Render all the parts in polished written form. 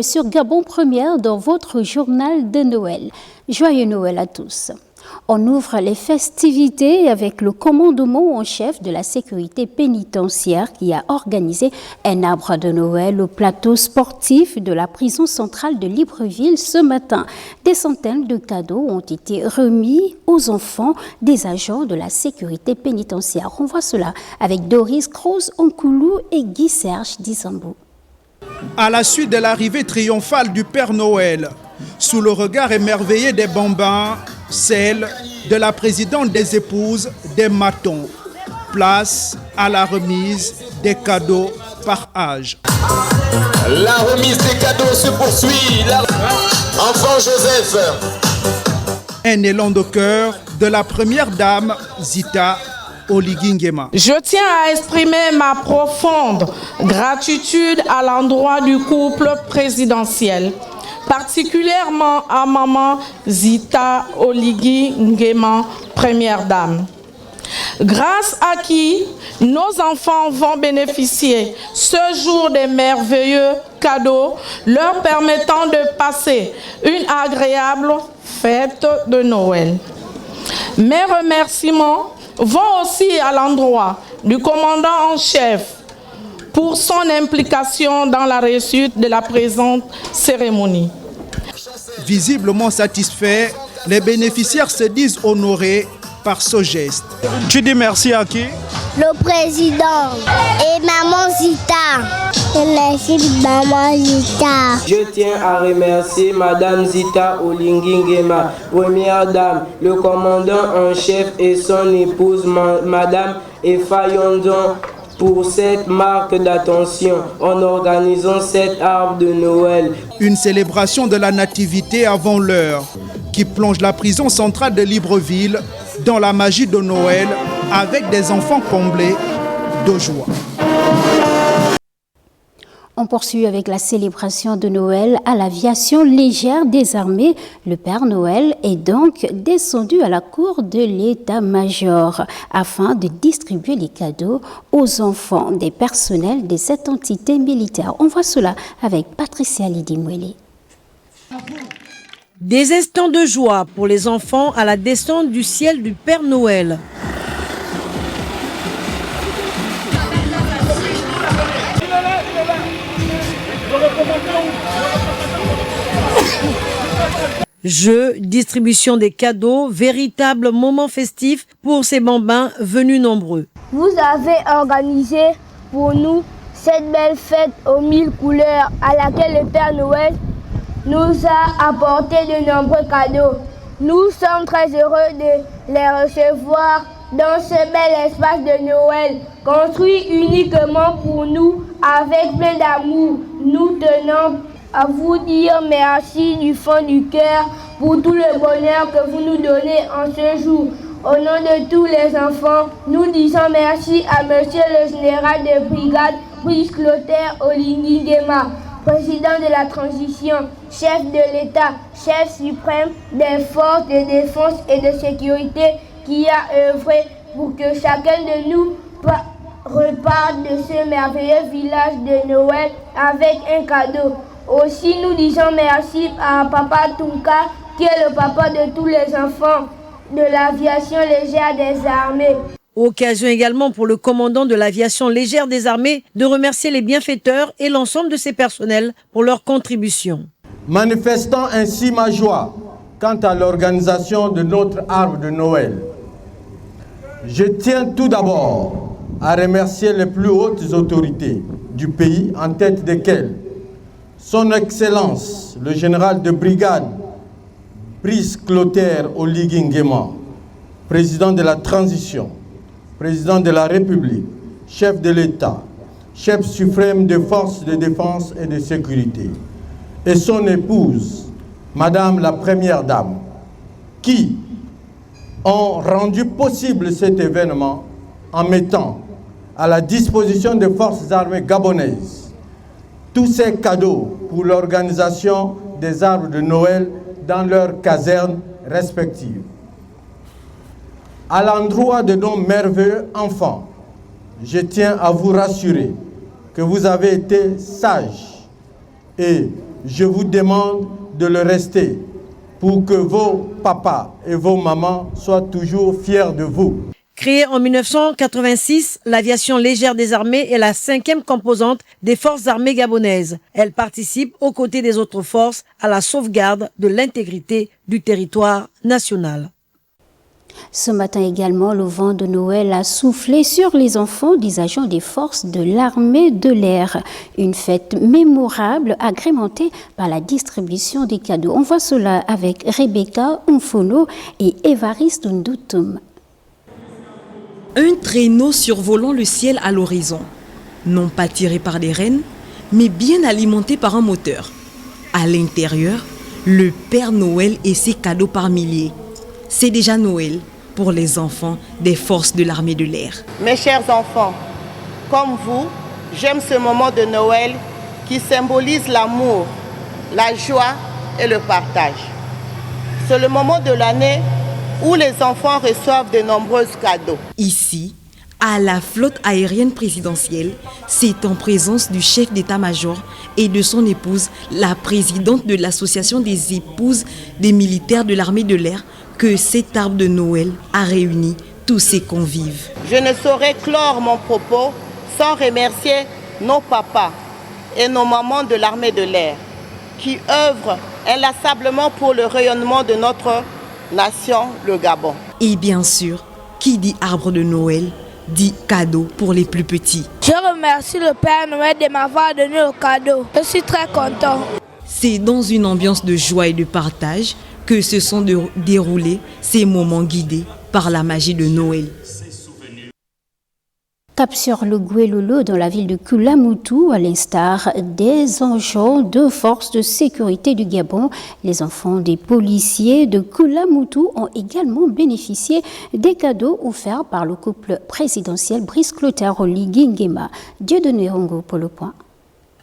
Sur Gabon Première dans votre journal de Noël. Joyeux Noël à tous. On ouvre les festivités avec le commandement en chef de la sécurité pénitentiaire qui a organisé un arbre de Noël au plateau sportif de la prison centrale de Libreville ce matin. Des centaines de cadeaux ont été remis aux enfants des agents de la sécurité pénitentiaire. On voit cela avec Doris Kroos-Onkoulou et Guy-Serge Dizambou. À la suite de l'arrivée triomphale du Père Noël, sous le regard émerveillé des bambins, celle de la présidente des épouses des matons. Place à la remise des cadeaux par âge. La remise des cadeaux se poursuit. Enfant Joseph. Un élan de cœur de la première dame Zita Oligui Nguema. Je tiens à exprimer ma profonde gratitude à l'endroit du couple présidentiel, particulièrement à maman Zita Oligui Nguema, première dame, grâce à qui nos enfants vont bénéficier ce jour des merveilleux cadeaux leur permettant de passer une agréable fête de Noël. Mes remerciements vont aussi à l'endroit du commandant en chef pour son implication dans la réussite de la présente cérémonie. Visiblement satisfaits, les bénéficiaires se disent honorés par ce geste. Tu dis merci à qui? Le président et maman Zita. Merci maman Zita. Je tiens à remercier madame Zita Oligui Nguema, première dame, le commandant en chef et son épouse madame Efa Yondon pour cette marque d'attention en organisant cet arbre de Noël. Une célébration de la nativité avant l'heure qui plonge la prison centrale de Libreville dans la magie de Noël avec des enfants comblés de joie. On poursuit avec la célébration de Noël à l'aviation légère des armées. Le Père Noël est donc descendu à la cour de l'état-major afin de distribuer les cadeaux aux enfants des personnels de cette entité militaire. On voit cela avec Patricia Lidimweli. Des instants de joie pour les enfants à la descente du ciel du Père Noël. Jeux, distribution des cadeaux, véritable moment festif pour ces bambins venus nombreux. Vous avez organisé pour nous cette belle fête aux 1000 couleurs à laquelle le Père Noël nous a apporté de nombreux cadeaux. Nous sommes très heureux de les recevoir dans ce bel espace de Noël, construit uniquement pour nous avec plein d'amour. Nous tenons à vous dire merci du fond du cœur pour tout le bonheur que vous nous donnez en ce jour. Au nom de tous les enfants, nous disons merci à Monsieur le général de brigade Brice Clotaire Oligui Nguema, président de la transition, chef de l'État, chef suprême des forces de défense et de sécurité qui a œuvré pour que chacun de nous reparte de ce merveilleux village de Noël avec un cadeau. Aussi, nous disons merci à Papa Tunka, qui est le papa de tous les enfants de l'aviation légère des armées. Occasion également pour le commandant de l'aviation légère des armées de remercier les bienfaiteurs et l'ensemble de ses personnels pour leur contribution. Manifestant ainsi ma joie quant à l'organisation de notre arbre de Noël, je tiens tout d'abord à remercier les plus hautes autorités du pays, en tête desquelles Son Excellence, le général de brigade Brice Clotaire Oligui Nguema, président de la transition, président de la République, chef de l'État, chef suprême des forces de défense et de sécurité, et son épouse, Madame la Première Dame, qui ont rendu possible cet événement en mettant à la disposition des forces armées gabonaises tous ces cadeaux pour l'organisation des arbres de Noël dans leurs casernes respectives. À l'endroit de nos merveilleux enfants, je tiens à vous rassurer que vous avez été sages et je vous demande de le rester pour que vos papas et vos mamans soient toujours fiers de vous. Créée en 1986, l'aviation légère des armées est la 5e composante des forces armées gabonaises. Elle participe aux côtés des autres forces à la sauvegarde de l'intégrité du territoire national. Ce matin également, le vent de Noël a soufflé sur les enfants des agents des forces de l'armée de l'air. Une fête mémorable agrémentée par la distribution des cadeaux. On voit cela avec Rebecca Umfono et Évariste Ndoutoum. Un traîneau survolant le ciel à l'horizon, non pas tiré par des rennes, mais bien alimenté par un moteur. À l'intérieur, le Père Noël et ses cadeaux par milliers. C'est déjà Noël pour les enfants des forces de l'armée de l'air. Mes chers enfants, comme vous, j'aime ce moment de Noël qui symbolise l'amour, la joie et le partage. C'est le moment de l'année où les enfants reçoivent de nombreux cadeaux. Ici, à la flotte aérienne présidentielle, c'est en présence du chef d'état-major et de son épouse, la présidente de l'association des épouses des militaires de l'armée de l'air, que cet arbre de Noël a réuni tous ses convives. Je ne saurais clore mon propos sans remercier nos papas et nos mamans de l'armée de l'air qui œuvrent inlassablement pour le rayonnement de notre nation, le Gabon. Et bien sûr, qui dit arbre de Noël dit cadeau pour les plus petits. Je remercie le Père Noël de m'avoir donné le cadeau. Je suis très content. C'est dans une ambiance de joie et de partage que se sont déroulés ces moments guidés par la magie de Noël. Cap sur le Guélolo dans la ville de Koulamoutou, à l'instar des agents de forces de sécurité du Gabon. Les enfants des policiers de Koulamoutou ont également bénéficié des cadeaux offerts par le couple présidentiel Brice Clotaire Oligui Nguema. Dieudonné Hongo pour le point.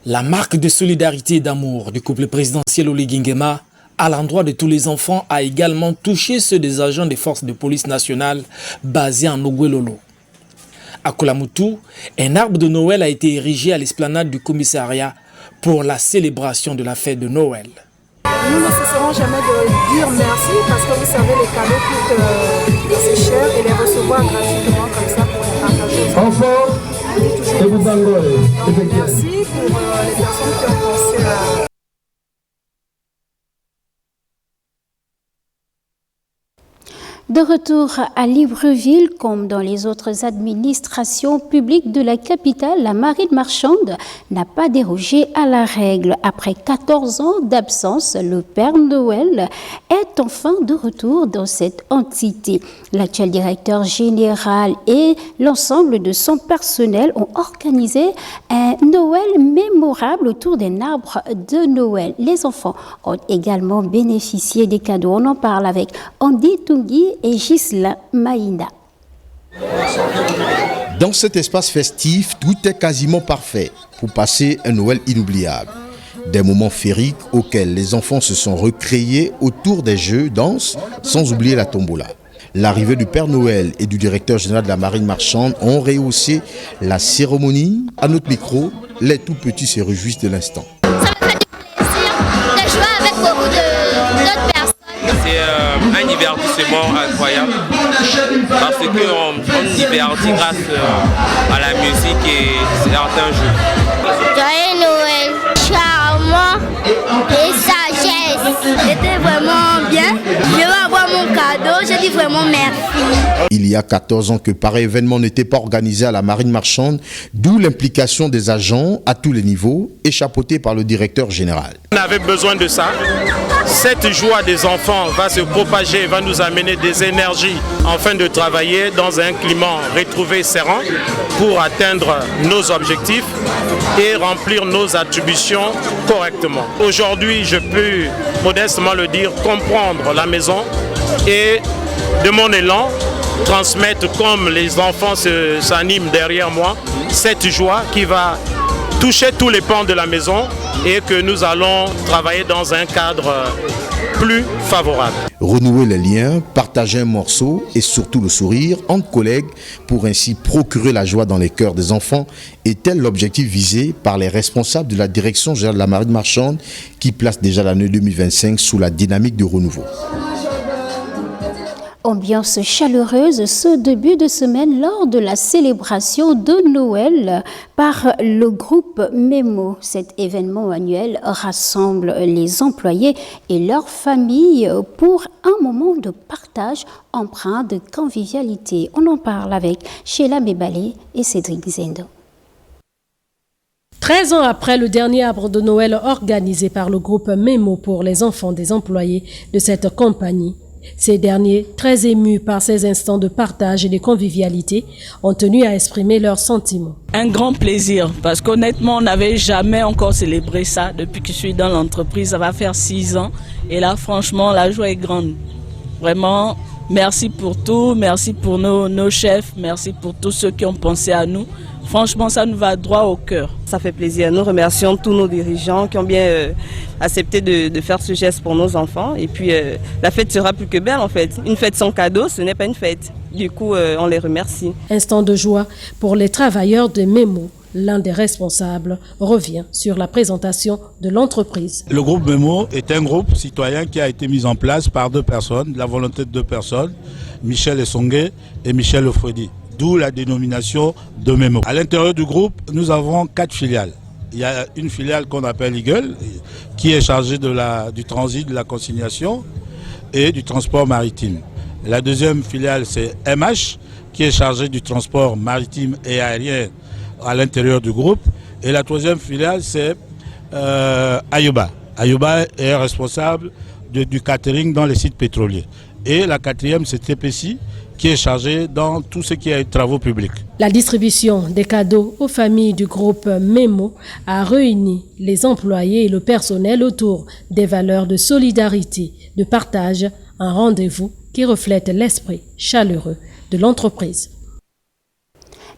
La marque de solidarité et d'amour du couple présidentiel Oligui Nguema à l'endroit de tous les enfants a également touché ceux des agents des forces de police nationale basés en Oguelolo. À Koulamoutou, un arbre de Noël a été érigé à l'esplanade du commissariat pour la célébration de la fête de Noël. Nous ne cesserons jamais de dire merci parce que vous savez, les cadeaux coûtent assez cher et les recevoir gratuitement comme ça pour les partager aux enfants. Donc merci pour les personnes qui ont pensé à... De retour à Libreville, comme dans les autres administrations publiques de la capitale, la marine marchande n'a pas dérogé à la règle. Après 14 ans d'absence, le Père Noël est enfin de retour dans cette entité. L'actuel directeur général et l'ensemble de son personnel ont organisé un Noël mémorable autour d'un arbre de Noël. Les enfants ont également bénéficié des cadeaux. On en parle avec Andy Tungi et Gisela Maïna. Dans cet espace festif, tout est quasiment parfait pour passer un Noël inoubliable. Des moments féeriques auxquels les enfants se sont recréés autour des jeux, danses, sans oublier la tombola. L'arrivée du Père Noël et du directeur général de la marine marchande ont rehaussé la cérémonie. À notre micro, les tout petits se réjouissent de l'instant. C'est un divertissement incroyable parce qu'on divertit grâce à la musique et certains jeux. Joyeux Noël, charmant et sagesse. C'était vraiment bien. Je vais avoir mon cadeau, je dis vraiment merci. Il y a 14 ans que pareil événement n'était pas organisé à la marine marchande, d'où l'implication des agents à tous les niveaux et chapeauté par le directeur général. On avait besoin de ça. Cette joie des enfants va se propager, va nous amener des énergies afin de travailler dans un climat retrouvé serein pour atteindre nos objectifs et remplir nos attributions correctement. Aujourd'hui, je peux modestement le dire, comprendre la maison et de mon élan, transmettre comme les enfants s'animent derrière moi, cette joie qui va toucher tous les pans de la maison et que nous allons travailler dans un cadre plus favorable. Renouer les liens, partager un morceau et surtout le sourire entre collègues pour ainsi procurer la joie dans les cœurs des enfants est tel l'objectif visé par les responsables de la direction générale de la marine marchande qui place déjà l'année 2025 sous la dynamique de renouveau. Ambiance chaleureuse ce début de semaine lors de la célébration de Noël par le groupe Memo. Cet événement annuel rassemble les employés et leurs familles pour un moment de partage empreint de convivialité. On en parle avec Sheila Mebalé et Cédric Zendo. 13 ans après le dernier arbre de Noël organisé par le groupe Memo pour les enfants des employés de cette compagnie, ces derniers, très émus par ces instants de partage et de convivialité, ont tenu à exprimer leurs sentiments. Un grand plaisir, parce qu'honnêtement, on n'avait jamais encore célébré ça depuis que je suis dans l'entreprise. Ça va faire 6 ans. Et là, franchement, la joie est grande. Vraiment, merci pour tout. Merci pour nos chefs. Merci pour tous ceux qui ont pensé à nous. Franchement, ça nous va droit au cœur. Ça fait plaisir. Nous remercions tous nos dirigeants qui ont bien accepté de faire ce geste pour nos enfants. Et puis, la fête sera plus que belle en fait. Une fête sans cadeau, ce n'est pas une fête. Du coup, on les remercie. Instant de joie pour les travailleurs de Memo. L'un des responsables revient sur la présentation de l'entreprise. Le groupe Memo est un groupe citoyen qui a été mis en place par 2 personnes, la volonté de 2 personnes, Michel Essongué et Michel Ofredi. D'où la dénomination de Memo. À l'intérieur du groupe, nous avons 4 filiales. Il y a une filiale qu'on appelle Eagle, qui est chargée du transit, de la consignation et du transport maritime. La deuxième filiale, c'est MH, qui est chargée du transport maritime et aérien à l'intérieur du groupe. Et la troisième filiale, c'est Ayoba. Ayoba est responsable du catering dans les sites pétroliers. Et la quatrième, c'est TPC, qui est chargé dans tout ce qui est travaux publics. La distribution des cadeaux aux familles du groupe Memo a réuni les employés et le personnel autour des valeurs de solidarité, de partage, un rendez-vous qui reflète l'esprit chaleureux de l'entreprise.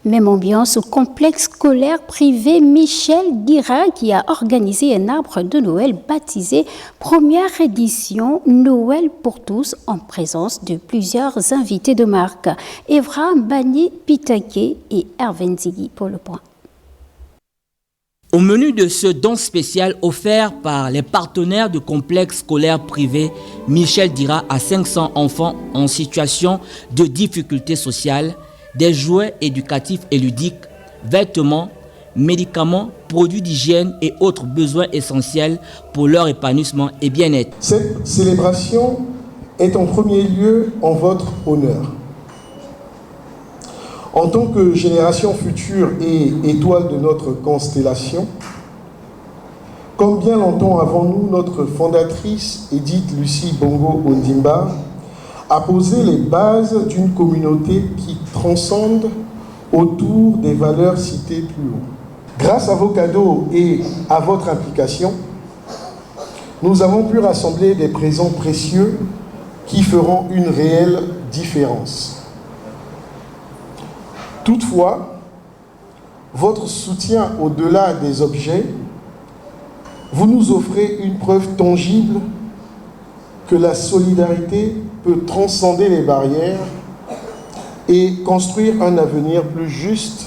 Même ambiance au complexe scolaire privé Michel Dira qui a organisé un arbre de Noël baptisé première édition Noël pour tous en présence de plusieurs invités de marque. Evra Bani Pitake et Erwin Ziggy pour le point. Au menu de ce don spécial offert par les partenaires du complexe scolaire privé Michel Dira à 500 enfants en situation de difficulté sociale, des jouets éducatifs et ludiques, vêtements, médicaments, produits d'hygiène et autres besoins essentiels pour leur épanouissement et bien-être. Cette célébration est en premier lieu en votre honneur. En tant que génération future et étoile de notre constellation, comme bien longtemps avant nous, notre fondatrice Edith Lucie Bongo Ondimba a posé les bases d'une communauté qui transcende autour des valeurs citées plus haut. Grâce à vos cadeaux et à votre implication, nous avons pu rassembler des présents précieux qui feront une réelle différence. Toutefois, votre soutien au-delà des objets, vous nous offrez une preuve tangible que la solidarité peut transcender les barrières et construire un avenir plus juste.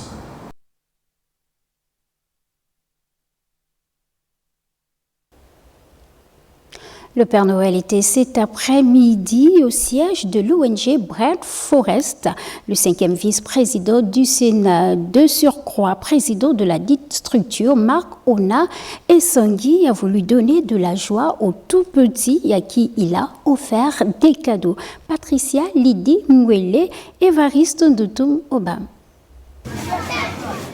Le Père Noël était cet après-midi au siège de l'ONG Brand Forest. Le 5e vice-président du Sénat, de surcroît président de la dite structure, Marc Ona Essangui, a voulu donner de la joie aux tout petits à qui il a offert des cadeaux. Patricia Lydie Mwele, Évariste Ndoutoum Obam.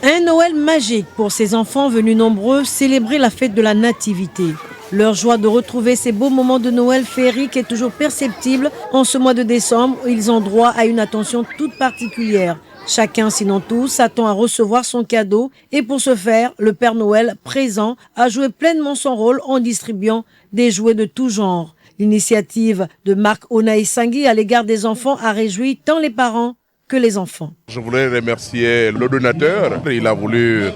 Un Noël magique pour ces enfants venus nombreux célébrer la fête de la Nativité. Leur joie de retrouver ces beaux moments de Noël féerique est toujours perceptible en ce mois de décembre où ils ont droit à une attention toute particulière. Chacun, sinon tous, s'attend à recevoir son cadeau et pour ce faire, le Père Noël présent a joué pleinement son rôle en distribuant des jouets de tout genre. L'initiative de Marc Ona Essangui à l'égard des enfants a réjoui tant les parents que les enfants. Je voulais remercier le donateur. Il a voulu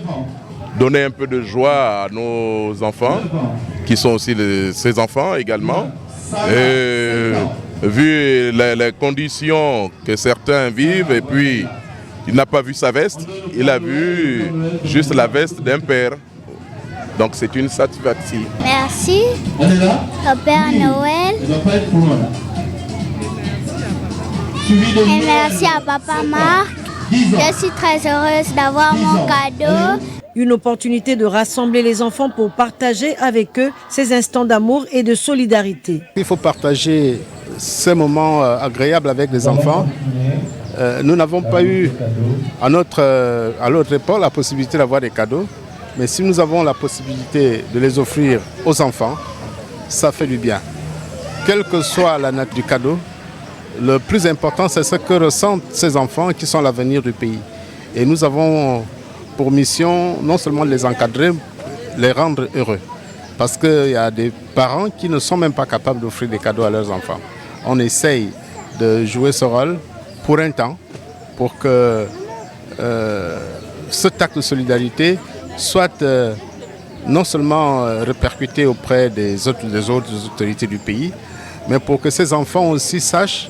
donner un peu de joie à nos enfants, qui sont aussi ses enfants également. Et vu les conditions que certains vivent, et puis il n'a pas vu sa veste, il a vu juste la veste d'un père. Donc c'est une satisfaction. Merci au Père Noël. Et merci à Papa Marc. Je suis très heureuse d'avoir mon cadeau. Une opportunité de rassembler les enfants pour partager avec eux ces instants d'amour et de solidarité. Il faut partager ces moments agréables avec les enfants. Nous n'avons pas eu à notre époque la possibilité d'avoir des cadeaux, mais si nous avons la possibilité de les offrir aux enfants, ça fait du bien. Quelle que soit la nature du cadeau, le plus important c'est ce que ressentent ces enfants qui sont l'avenir du pays. Et nous avons pour mission non seulement de les encadrer, les rendre heureux. Parce qu'il y a des parents qui ne sont même pas capables d'offrir des cadeaux à leurs enfants. On essaye de jouer ce rôle pour un temps, pour que cet acte de solidarité soit non seulement répercuté auprès des autres autorités du pays, mais pour que ces enfants aussi sachent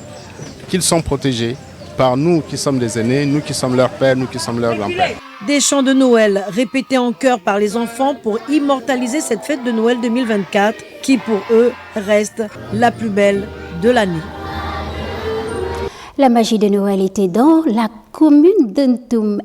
qu'ils sont protégés par nous qui sommes des aînés, nous qui sommes leurs pères, nous qui sommes leurs grands-pères. Des chants de Noël répétés en chœur par les enfants pour immortaliser cette fête de Noël 2024 qui pour eux reste la plus belle de l'année. La magie de Noël était dans la commune d'Ntoum.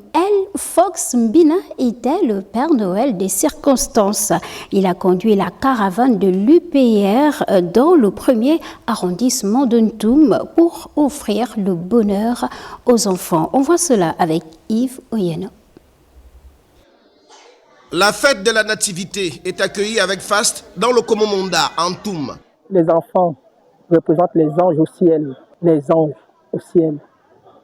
Fox Mbina était le Père Noël des circonstances. Il a conduit la caravane de l'UPR dans le premier arrondissement d'Ntoum pour offrir le bonheur aux enfants. On voit cela avec Yves Oyeno. La fête de la Nativité est accueillie avec faste dans le Komomonda, en Ntoum. Les enfants représentent les anges au ciel, les anges au ciel.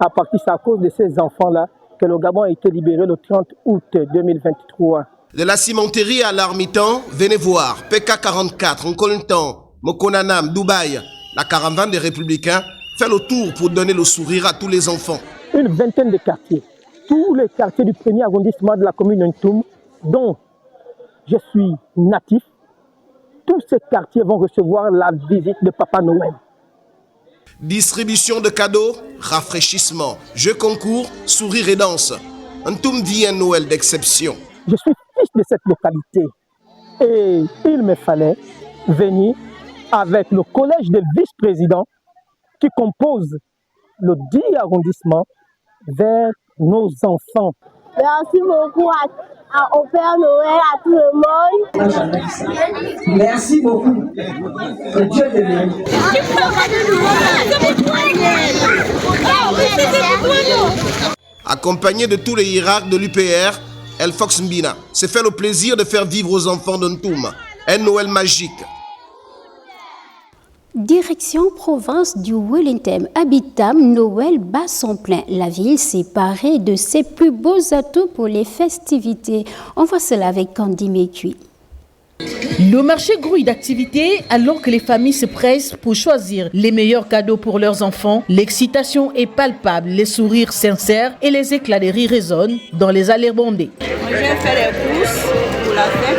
C'est à cause de ces enfants-là que le Gabon a été libéré le 30 août 2023. De la cimenterie à l'Armitan, venez voir PK44, Nkolintan, Mokonanam, Dubaï. La caravane des Républicains fait le tour pour donner le sourire à tous les enfants. Une vingtaine de quartiers, tous les quartiers du premier arrondissement de la commune de Ntoum, dont je suis natif, tous ces quartiers vont recevoir la visite de Papa Noël. Distribution de cadeaux, rafraîchissement, jeux concours, sourire et danse. Ntoum vit un Noël d'exception. Je suis fils de cette localité et il me fallait venir avec le collège des vice-présidents qui compose le 10 arrondissement vers nos enfants. Merci beaucoup au Père Noël, à tout le monde. Merci beaucoup. Que Dieu te bénisse. Accompagné de tous les hiérarques de l'UPR, El Fox Mbina s'est fait le plaisir de faire vivre aux enfants de Ntoum un Noël magique. Direction province du Wellington, Abitam, Noël bat son plein. La ville s'est parée de ses plus beaux atouts pour les festivités. On voit cela avec Candy Mekui. Le marché grouille d'activités alors que les familles se pressent pour choisir les meilleurs cadeaux pour leurs enfants. L'excitation est palpable, les sourires sincères et les éclats de rire résonnent dans les allées bondées. Je vais faire les courses pour la fête.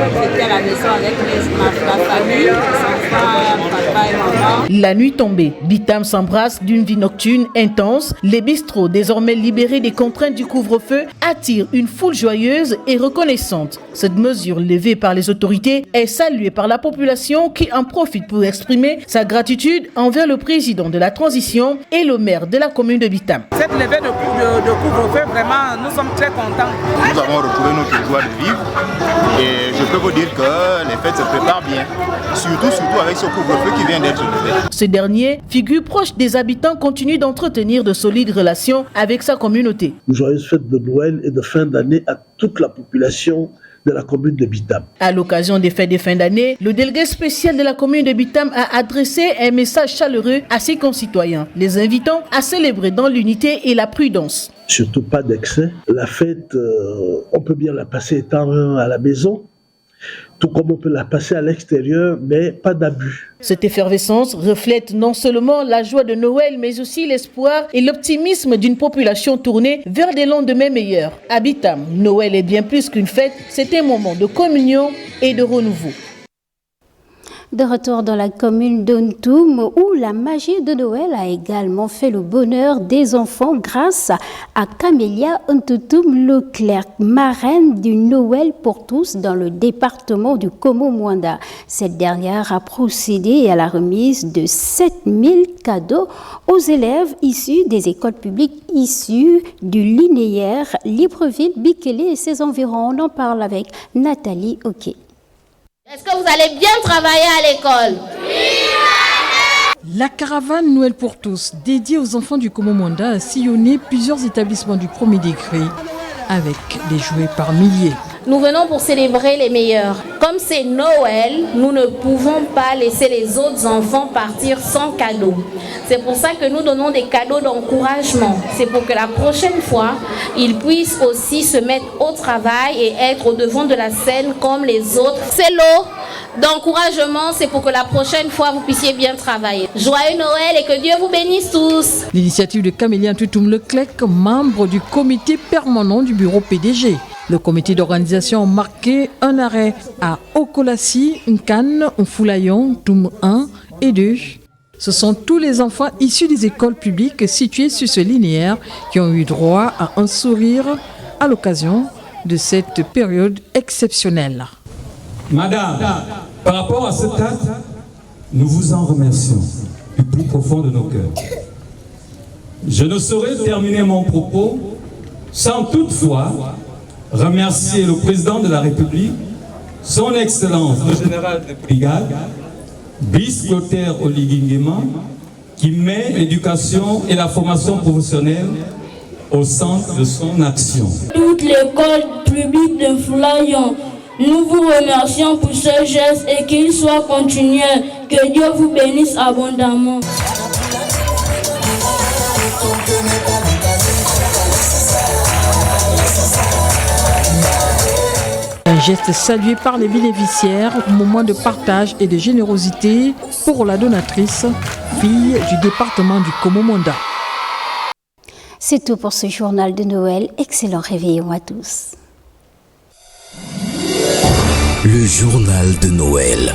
J'étais à la maison avec ma famille, mes enfants, papa et maman. La nuit tombée, Bitam s'embrasse d'une vie nocturne intense. Les bistrots, désormais libérés des contraintes du couvre-feu, attirent une foule joyeuse et reconnaissante. Cette mesure levée par les autorités est saluée par la population qui en profite pour exprimer sa gratitude envers le président de la transition et le maire de la commune de Bitam. Cette levée de couvre-feu, vraiment, nous sommes très contents. Nous avons retrouvé notre joie de vivre et je peux vous dire que les fêtes se préparent bien, surtout avec ce couvre-feu qui vient d'être levé. Ce dernier, figure proche des habitants, continue d'entretenir de solides relations avec sa communauté. Joyeuses fêtes de Noël et de fin d'année à toute la population de la commune de Bitam. À l'occasion des fêtes de fin d'année, le délégué spécial de la commune de Bitam a adressé un message chaleureux à ses concitoyens, les invitant à célébrer dans l'unité et la prudence. Surtout pas d'excès. La fête, on peut bien la passer étant à la maison, tout comme on peut la passer à l'extérieur, mais pas d'abus. Cette effervescence reflète non seulement la joie de Noël, mais aussi l'espoir et l'optimisme d'une population tournée vers des lendemains meilleurs. À Bitam, Noël est bien plus qu'une fête, c'est un moment de communion et de renouveau. De retour dans la commune d'Ontoum, où la magie de Noël a également fait le bonheur des enfants grâce à Camélia Ntutum Leclerc, marraine du Noël pour tous dans le département du Komo-Mwanda. Cette dernière a procédé à la remise de 7000 cadeaux aux élèves issus des écoles publiques issues du linéaire Libreville, Bikele et ses environs. On en parle avec Nathalie Oké. Est-ce que vous allez bien travailler à l'école? Oui, la caravane Noël pour tous, dédiée aux enfants du Komo-Mwanda, a sillonné plusieurs établissements du premier degré avec des jouets par milliers. Nous venons pour célébrer les meilleurs. Comme c'est Noël, nous ne pouvons pas laisser les autres enfants partir sans cadeau. C'est pour ça que nous donnons des cadeaux d'encouragement. C'est pour que la prochaine fois, ils puissent aussi se mettre au travail et être au devant de la scène comme les autres. C'est l'eau d'encouragement, c'est pour que la prochaine fois, vous puissiez bien travailler. Joyeux Noël et que Dieu vous bénisse tous. L'initiative de Camélia Ntutum Leclerc, membre du comité permanent du bureau PDG. Le comité d'organisation a marqué un arrêt à Okolassi, Nkan, Nfulayon, Toum 1 et 2. Ce sont tous les enfants issus des écoles publiques situées sur ce linéaire qui ont eu droit à un sourire à l'occasion de cette période exceptionnelle. Madame, par rapport à cet acte, nous vous en remercions du plus profond de nos cœurs. Je ne saurais terminer mon propos sans toutefois remercier le président de la République, son Excellence le général de brigade, Brice Clotaire Oligingema, qui met l'éducation et la formation professionnelle au centre de son action. Toute l'école publique de Fulayon, nous vous remercions pour ce geste et qu'il soit continuel. Que Dieu vous bénisse abondamment. Un geste salué par les bénéficiaires, moment de partage et de générosité pour la donatrice, fille du département du Komo-Mwanda. C'est tout pour ce journal de Noël. Excellent réveillon à tous. Le journal de Noël.